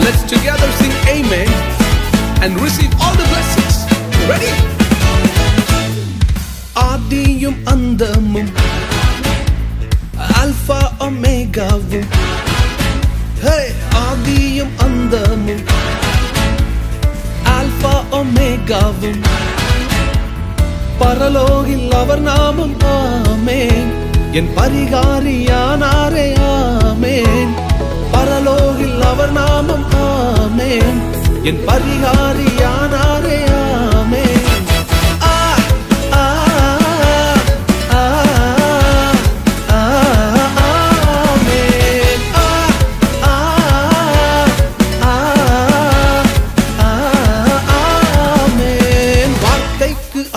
Let's together sing amen and receive all the blessings. Ready? ஆதியும் அந்தமும் alpha ஒமேகாவும், ஆதியும் அந்தமும் அல்பா ஒமேகாவும், பரலோகில் அவர் நாமம். ஆமென். என் பரிகாரியானாரே. ஆமென். பரலோகில் அவர் நாமம். ஆமென். என் பரிகாரியானாரே. ஆமென்.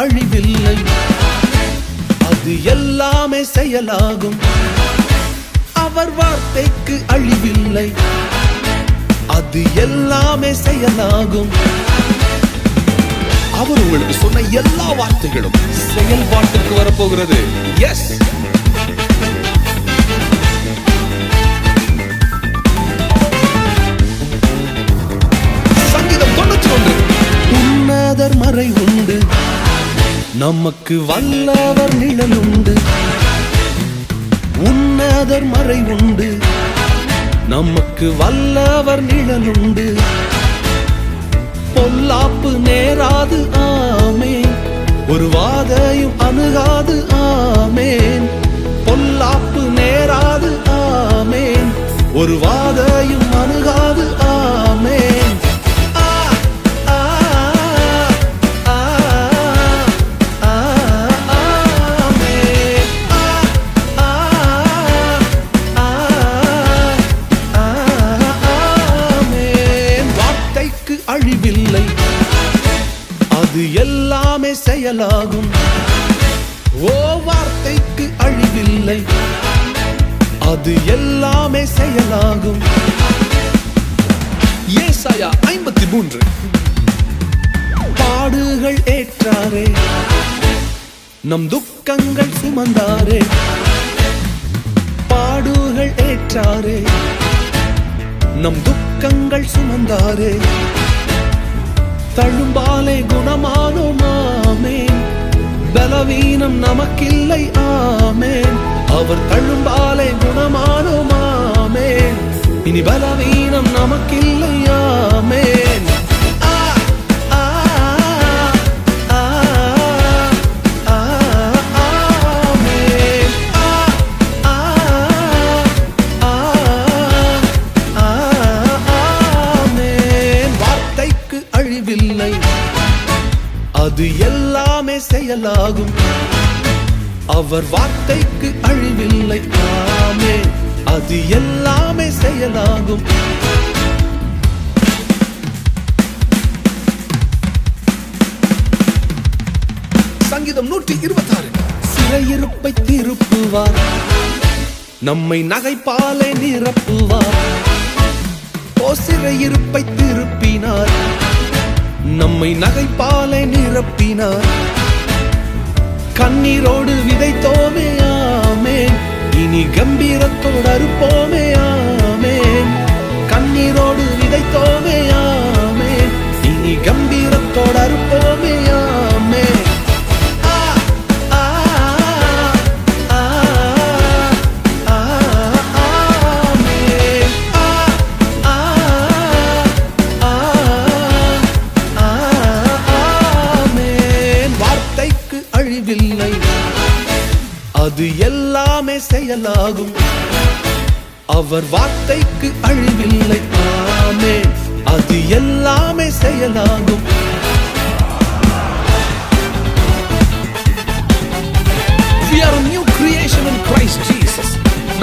அழிவில்லை, அது எல்லாமே செயலாகும். அவர் வார்த்தைக்கு அழிவில்லை, அது எல்லாமே செயலாகும். அவர் உங்களுக்கு சொன்ன எல்லா வார்த்தைகளும் செயல்பாட்டுக்கு வரப்போகிறது. எஸ். சங்கீதம் 91. உன்னதர் மறை உண்டு, நமக்கு வல்லவர் நிழல் உண்டு. உன்னதர் மறை உண்டு, நமக்கு வல்லவர் நிழல் உண்டு. பொல்லாப்பு நேராது. ஆமென். ஒரு வாதையும் அணுகாது. ஆமென். பொல்லாப்பு நேராது. ஆமென். ஒரு வாதையும் அணுகாது. ஆமென். அழிவில்லை, அது எல்லாமே செயலாகும். ஓ, வார்த்தைக்கு அழிவில்லை, அது எல்லாமே செயலாகும். ஏசாயா 53. பாடுகள் ஏற்றாரே, நம் துக்கங்கள் சுமந்தாரே. பாடுகள் ஏற்றாரே, நம் துக்கங்கள் சுமந்தாரே. தழும்பாலே குணமானோம். ஆமென். பலவீனம் நமக்கில்லை. ஆமென். அவர் தழும்பாலே குணமானோம். ஆமென். இனி பலவீனம் நமக்கில்லை. ஆமென். அழிவில்லை, அது எல்லாமே செயலாகும். அவர் வார்த்தைக்கு அழிவில்லை. ஆமென். அது எல்லாமே செயலாகும். சங்கீதம் 126. சிறையிருப்பை திருப்புவார், நம்மை நகைப்பாலே நிரப்புவார். ஓ, சிறையிருப்பை திருப்பினார், நம்மை நகைப்பாலே நிரப்பினார். கண்ணீரோடு விதைத்தோமே. ஆமென். இனி கம்பீரத்தோடு அறுப்போமே. ஆமென். கண்ணீரோடு விதைத்தோமே. ஆமென். இனி கம்பீரத்தோடு அறுப்போமே. ஆமென். அழிவில்லை, அது எல்லாமே செயலாகும். அவர் வார்த்தைக்கு அழிவில்லை. ஆமென். அது எல்லாமே செயலாகும். We are a new creation in Christ Jesus.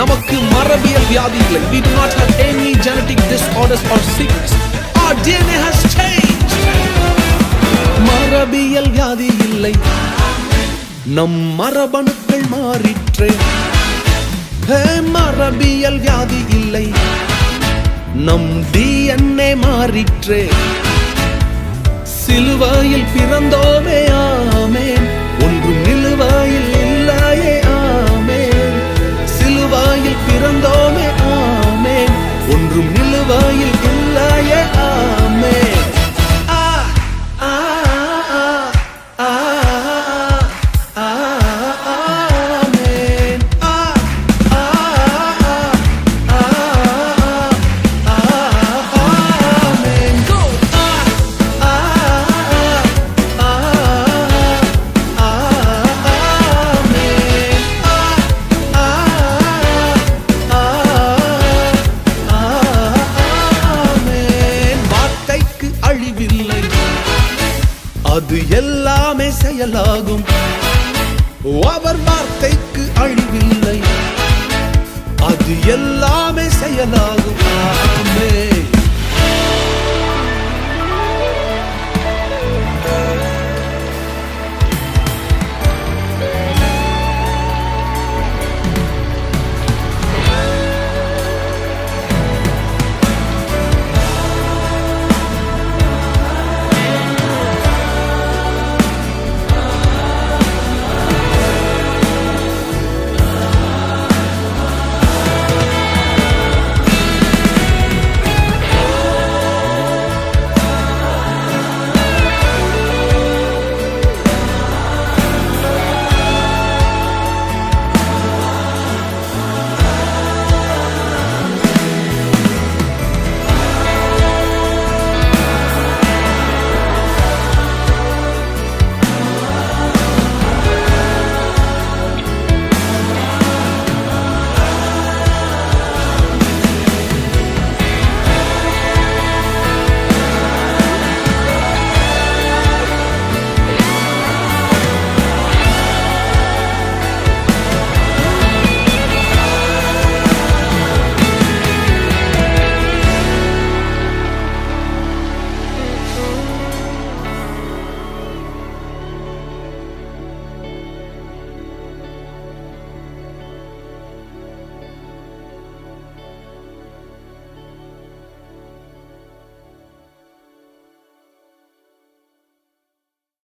நமக்கு மரபியல் வியாதி இல்லை. We do not have any genetic disorders or sickness. Our DNA has changed. மரபியல் வியாதி இல்லை, நம் மரபணுக்கள் மாறிற்றே. மரபியல் வியாதி இல்லை, நம் DNA மாறிற்றே. சிலுவையில் பிறந்தோமே. ஆமென். ஒன்றும் நிலுவையில் இல்லையே. ஆமென். சிலுவையில் பிறந்தோமே. ஆமென். ஒன்றும் நிலுவையில் இல்லையே. அது எல்லாமே செயலாகும். அவர் வார்த்தைக்கு அழிவில்லை, அது எல்லாமே செயலாகும்.